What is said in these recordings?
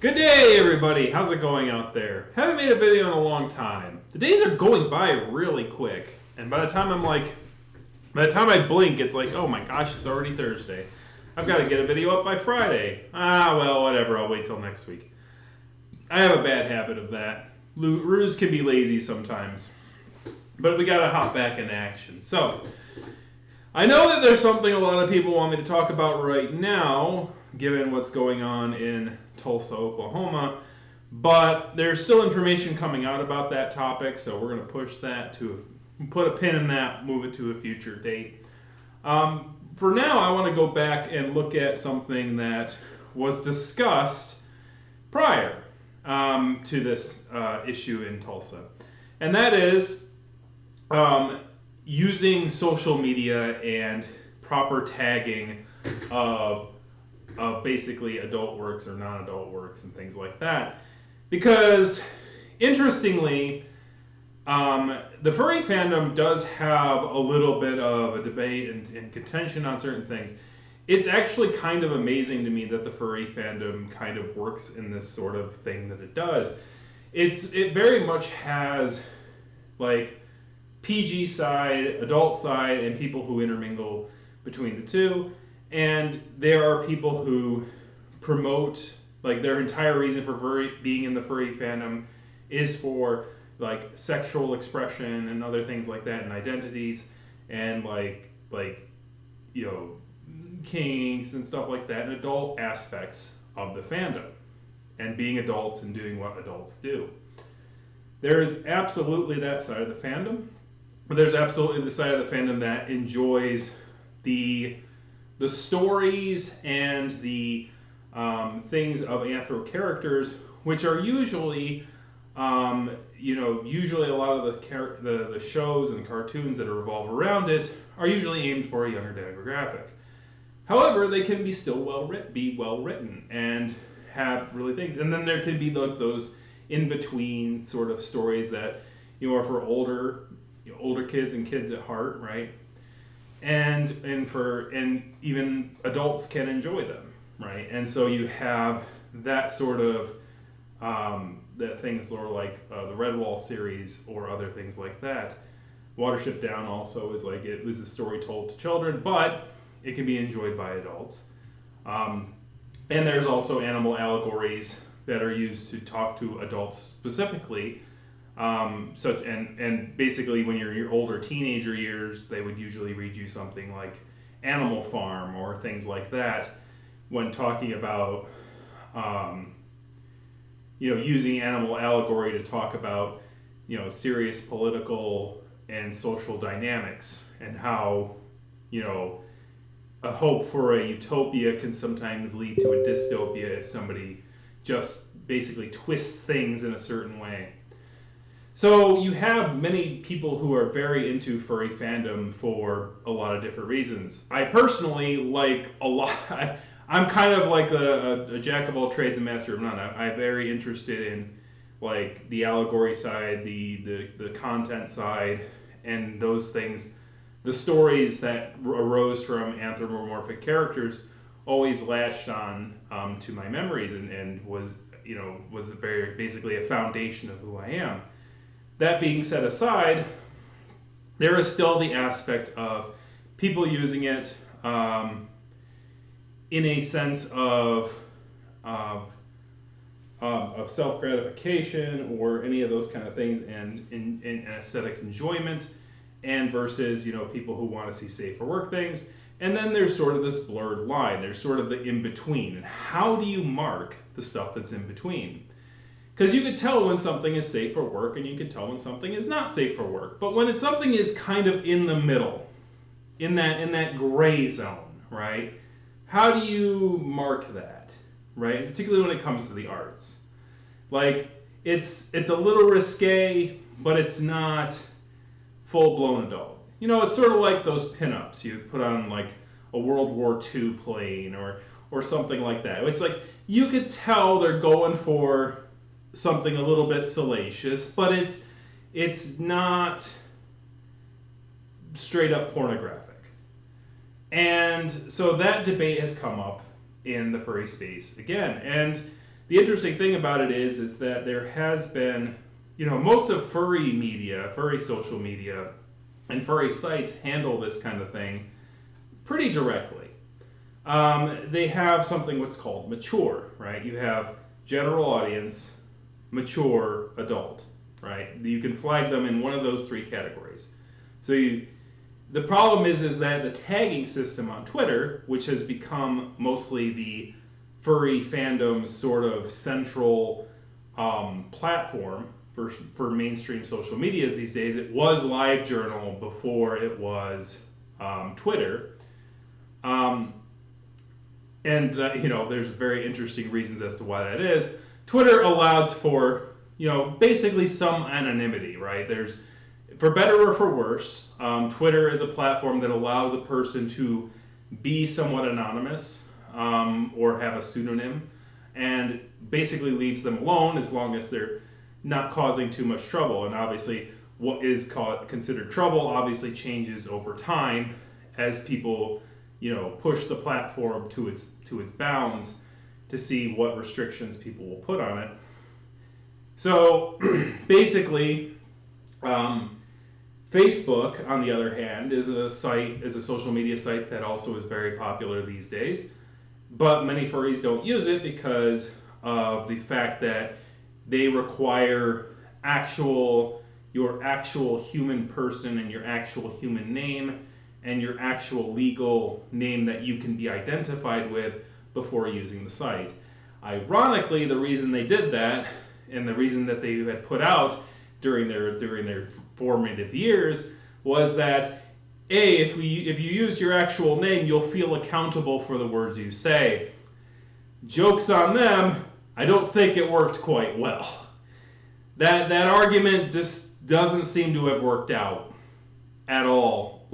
Good day, everybody. How's it going out there? Haven't made a video in a long time. The days are going by really quick, and by the time I blink, it's like, oh my gosh, it's already Thursday. I've got to get a video up by Friday. Well, whatever. I'll wait till next week. I have a bad habit of that. Ruse can be lazy sometimes, but we got to hop back into action. So, I know that there's something a lot of people want me to talk about right now, given what's going on in Tulsa, Oklahoma, but there's still information coming out about that topic, so we're going to push that to put a pin in that, move it to a future date. For now, I want to go back and look at something that was discussed prior to this issue in Tulsa, and that is using social media and proper tagging of basically adult works or non-adult works and things like that. Because, interestingly, the furry fandom does have a little bit of a debate and contention on certain things. It's actually kind of amazing to me that the furry fandom kind of works in this sort of thing that it does. It very much has, like, PG side, adult side, and people who intermingle between the two. And there are people who promote, like, their entire reason for being in the furry fandom is for, like, sexual expression and other things like that, and identities, and like you know, kinks and stuff like that, and adult aspects of the fandom, and being adults and doing what adults do. There is absolutely that side of the fandom, but there's absolutely the side of the fandom that enjoys the stories and the things of anthro characters, which are usually, usually a lot of the shows and cartoons that revolve around it are usually aimed for a younger demographic. However, they can be still well written and have really things. And then there can be those in between sort of stories that are for older kids and kids at heart, right? And even adults can enjoy them, right? And so you have that sort of that things or like the Redwall series or other things like that. Watership Down also is like, it was a story told to children, but it can be enjoyed by adults. And there's also animal allegories that are used to talk to adults specifically. And basically when you're in your older teenager years, they would usually read you something like Animal Farm or things like that when talking about, using animal allegory to talk about, serious political and social dynamics and how, a hope for a utopia can sometimes lead to a dystopia if somebody just basically twists things in a certain way. So you have many people who are very into furry fandom for a lot of different reasons. I personally like a lot. I'm kind of like a jack of all trades and master of none. I'm very interested in like the allegory side, the content side, and those things. The stories that arose from anthropomorphic characters always latched on to my memories and was basically a foundation of who I am. That being set aside, there is still the aspect of people using it in a sense of self-gratification or any of those kind of things, and in aesthetic enjoyment, and versus people who want to see safer work things. And then there's sort of this blurred line. There's sort of the in-between. And how do you mark the stuff that's in between? Because you can tell when something is safe for work and you can tell when something is not safe for work. But when something is kind of in the middle, in that gray zone, right? How do you mark that, right? Particularly when it comes to the arts. Like, it's a little risque, but it's not full-blown adult. It's sort of like those pinups you put on like a World War II plane or something like that. It's like, you could tell they're going for something a little bit salacious, but it's not straight up pornographic. And so that debate has come up in the furry space again. And the interesting thing about it is that there has been, most of furry media, furry social media, and furry sites handle this kind of thing pretty directly. They have something what's called mature, right? You have general audience, mature, adult, right? You can flag them in one of those three categories. So the problem is that the tagging system on Twitter, which has become mostly the furry fandom's sort of central platform for mainstream social medias these days. It was LiveJournal before it was Twitter. There's very interesting reasons as to why that is. Twitter allows for, basically some anonymity, right? There's, for better or for worse, Twitter is a platform that allows a person to be somewhat anonymous or have a pseudonym, and basically leaves them alone as long as they're not causing too much trouble. And obviously, what is considered trouble obviously changes over time as people, push the platform to its bounds to see what restrictions people will put on it. So basically, Facebook, on the other hand, is a social media site that also is very popular these days. But many furries don't use it because of the fact that they require your actual human person and your actual human name and your actual legal name that you can be identified with before using the site. Ironically, the reason they did that, and the reason that they had put out during their formative years, was that if you use your actual name, you'll feel accountable for the words you say. Joke's on them, I don't think it worked quite well. That argument just doesn't seem to have worked out at all.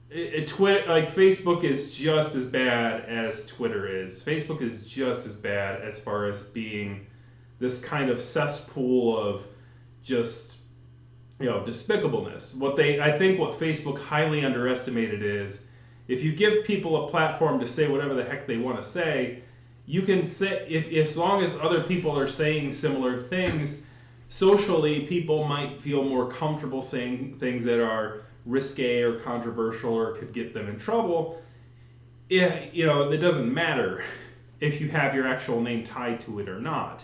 Facebook is just as bad as Twitter is. Facebook is just as bad as far as being this kind of cesspool of just, despicableness. I think what Facebook highly underestimated is, if you give people a platform to say whatever the heck they want to say, you can say, if as long as other people are saying similar things, socially people might feel more comfortable saying things that are risque or controversial or could get them in trouble. It doesn't matter if you have your actual name tied to it or not.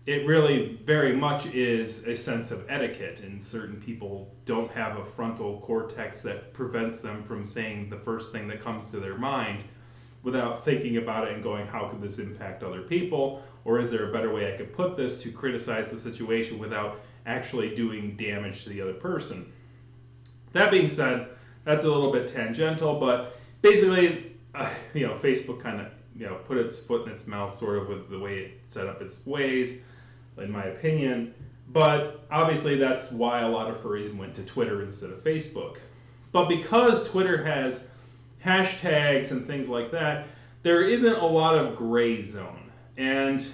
It really very much is a sense of etiquette, and certain people don't have a frontal cortex that prevents them from saying the first thing that comes to their mind without thinking about it and going, how could this impact other people? Or is there a better way I could put this to criticize the situation without actually doing damage to the other person? That being said, that's a little bit tangential, but basically, Facebook kind of, put its foot in its mouth sort of with the way it set up its ways, in my opinion. But obviously that's why a lot of furries went to Twitter instead of Facebook. But because Twitter has hashtags and things like that, there isn't a lot of gray zone. And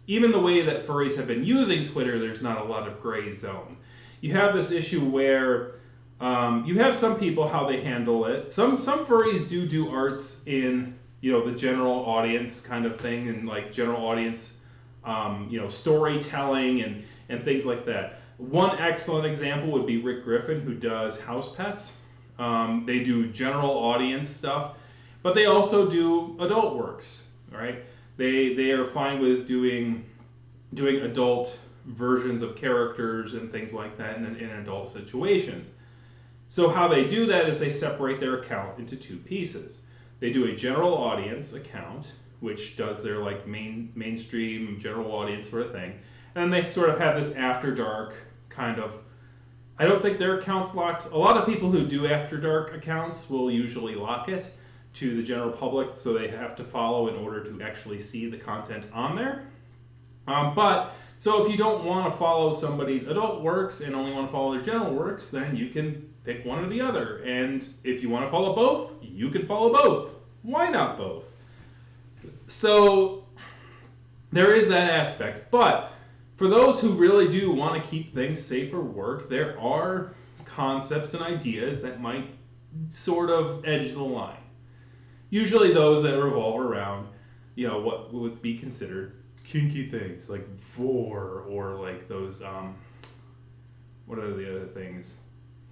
even the way that furries have been using Twitter, there's not a lot of gray zone. You have this issue where you have some people, how they handle it. Some furries do arts in, the general audience kind of thing, and like general audience, storytelling and things like that. One excellent example would be Rick Griffin, who does house pets. They do general audience stuff, but they also do adult works, right? They are fine with doing adult versions of characters and things like that in adult situations. So how they do that is they separate their account into two pieces. They do a general audience account, which does their mainstream general audience sort of thing, and then they sort of have this after dark kind of. I don't think their account's locked. A lot of people who do after dark accounts will usually lock it to the general public, so they have to follow in order to actually see the content on there. So if you don't want to follow somebody's adult works and only want to follow their general works, then you can pick one or the other. And if you want to follow both, you can follow both. Why not both? So there is that aspect. But for those who really do want to keep things safe for work, there are concepts and ideas that might sort of edge the line. Usually those that revolve around, what would be considered kinky things like vor, or like those what are the other things?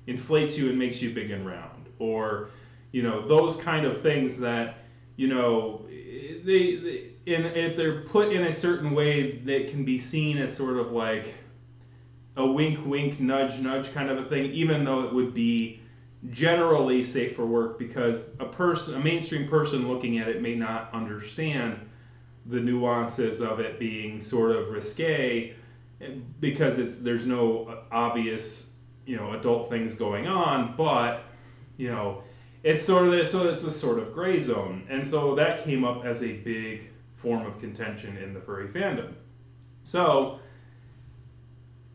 Inflates you and makes you big and round, or those kind of things that they and if they're put in a certain way that can be seen as sort of like a wink wink nudge nudge kind of a thing, even though it would be generally safe for work, because a mainstream person looking at it may not understand the nuances of it being sort of risque, because there's no obvious adult things going on, but it's sort of this, so it's this sort of gray zone. And so that came up as a big form of contention in the furry fandom. So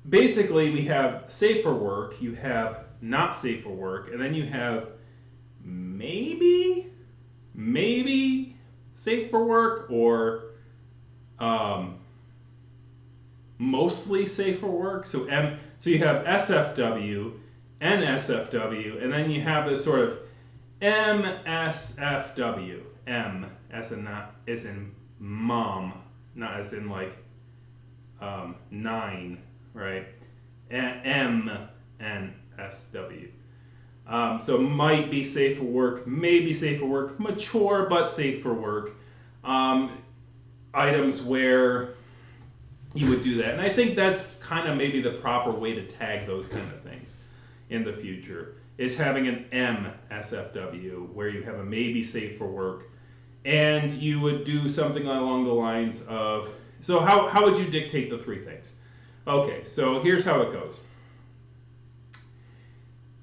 basically we have safe for work, you have not safe for work, and then you have maybe safe for work, or mostly safe for work. So you have SFW, NSFW, and then you have this sort of MSFW. M as in not as in mom, not as in like 9, right? MNSW. So might be safe for work, maybe safe for work, mature but safe for work. Items where you would do that. And I think that's kind of maybe the proper way to tag those kind of things in the future, is having an MSFW, where you have a maybe safe for work, and you would do something along the lines of, so how would you dictate the 3 things? Okay, so here's how it goes.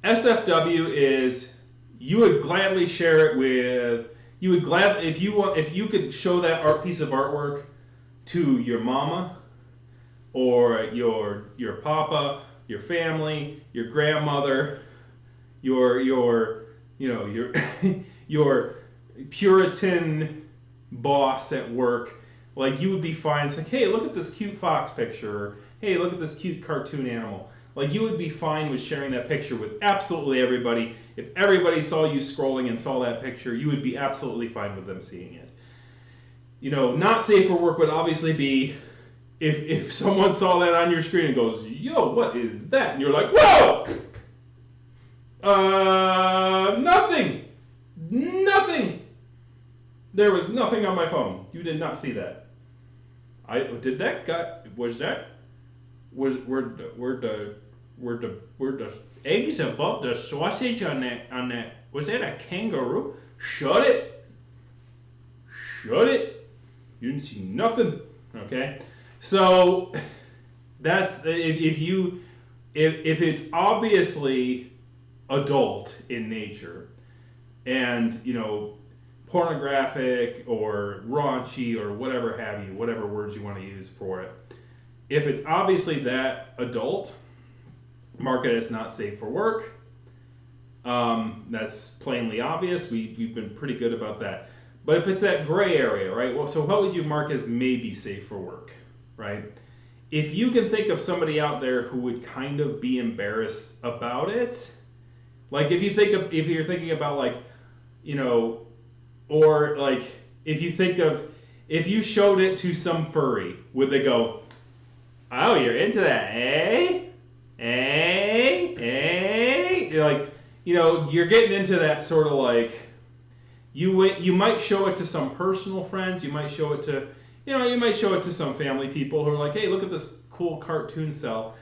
SFW is, you would gladly share it with, if you could show that piece of artwork to your mama, or your papa, your family, your grandmother, your your Puritan boss at work. Like, you would be fine. It's like, hey, look at this cute fox picture, or hey, look at this cute cartoon animal. Like, you would be fine with sharing that picture with absolutely everybody. If everybody saw you scrolling and saw that picture, you would be absolutely fine with them seeing it. Not safe for work would obviously be if someone saw that on your screen and goes, yo, what is that? And you're like, whoa! Nothing. There was nothing on my phone. You did not see that. Were the eggs above the sausage on that? Was that a kangaroo? Shut it. You didn't see nothing. Okay, so that's if it's obviously adult in nature, and pornographic or raunchy or whatever have you, whatever words you want to use for it. If it's obviously that adult, mark it as not safe for work. That's plainly obvious. We've been pretty good about that. But if it's that gray area, right? Well, so what would you mark as maybe safe for work, right? If you can think of somebody out there who would kind of be embarrassed about it, like if you're thinking about like, or like if you showed it to some furry, would they go, oh, you're into that, eh? You're getting into that sort of like, you might show it to some personal friends, you might show it to some family people who are like, hey, look at this cool cartoon cell.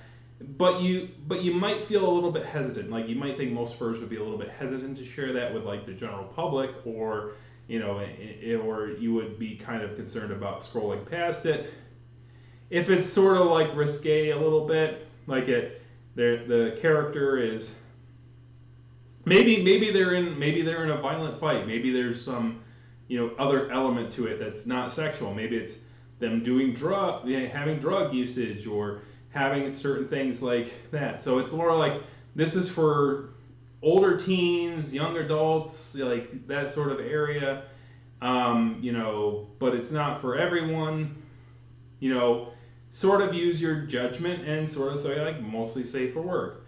But you might feel a little bit hesitant. Like, you might think most furs would be a little bit hesitant to share that with like the general public, or or you would be kind of concerned about scrolling past it. If it's sort of like risque a little bit, like the character is maybe they're in a violent fight. Maybe there's some other element to it that's not sexual. Maybe it's them doing having drug usage, or having certain things like that. So it's more like this is for older teens, young adults, like that sort of area. But it's not for everyone. Sort of use your judgment and sort of say like mostly safe for work.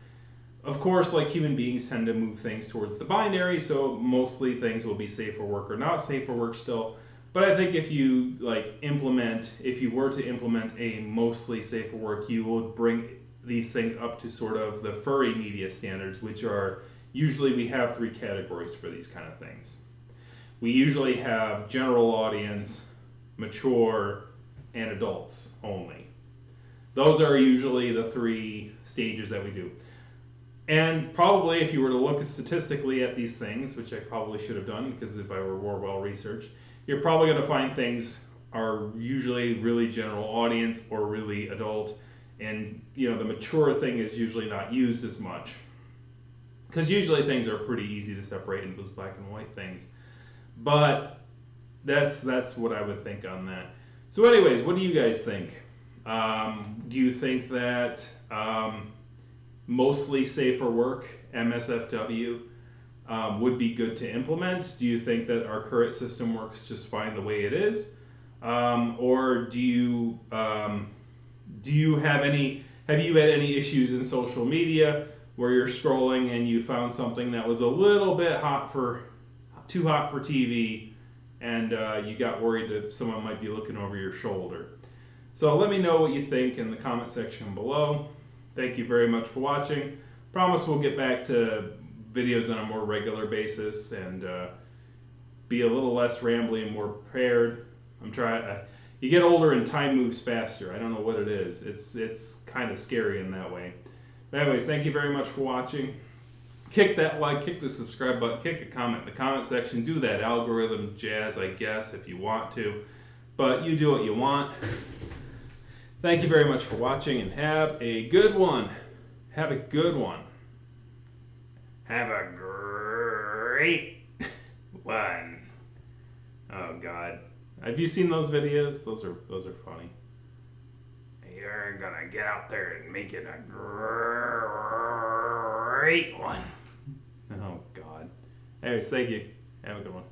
Of course, like human beings tend to move things towards the binary, so mostly things will be safe for work or not safe for work still. But I think if you if you were to implement a mostly safe for work, you would bring these things up to sort of the furry media standards, which are usually we have 3 categories for these kind of things. We usually have general audience, mature, and adults only. Those are usually the 3 stages that we do. And probably if you were to look statistically at these things, which I probably should have done because if I were more well researched, you're probably going to find things are usually really general audience or really adult. And the mature thing is usually not used as much. Because usually things are pretty easy to separate into those black and white things. But that's what I would think on that. So anyways, what do you guys think? Do you think that mostly safer work, MSFW, would be good to implement? Do you think that our current system works just fine the way it is? Or do you have you had any issues in social media where you're scrolling and you found something that was a little bit too hot for TV, and you got worried that someone might be looking over your shoulder? So let me know what you think in the comment section below. Thank you very much for watching. Promise we'll get back to videos on a more regular basis and be a little less rambly and more prepared. I'm trying. You get older and time moves faster. I don't know what it is. It's kind of scary in that way. But anyways, thank you very much for watching. Kick that like, kick the subscribe button, kick a comment in the comment section. Do that algorithm jazz, I guess, if you want to. But you do what you want. Thank you very much for watching and have a good one. Have a good one. Have a great one. Oh God. Have you seen those videos? Those are funny. You're gonna get out there and make it a great one. Oh God. Anyways, thank you. Have a good one.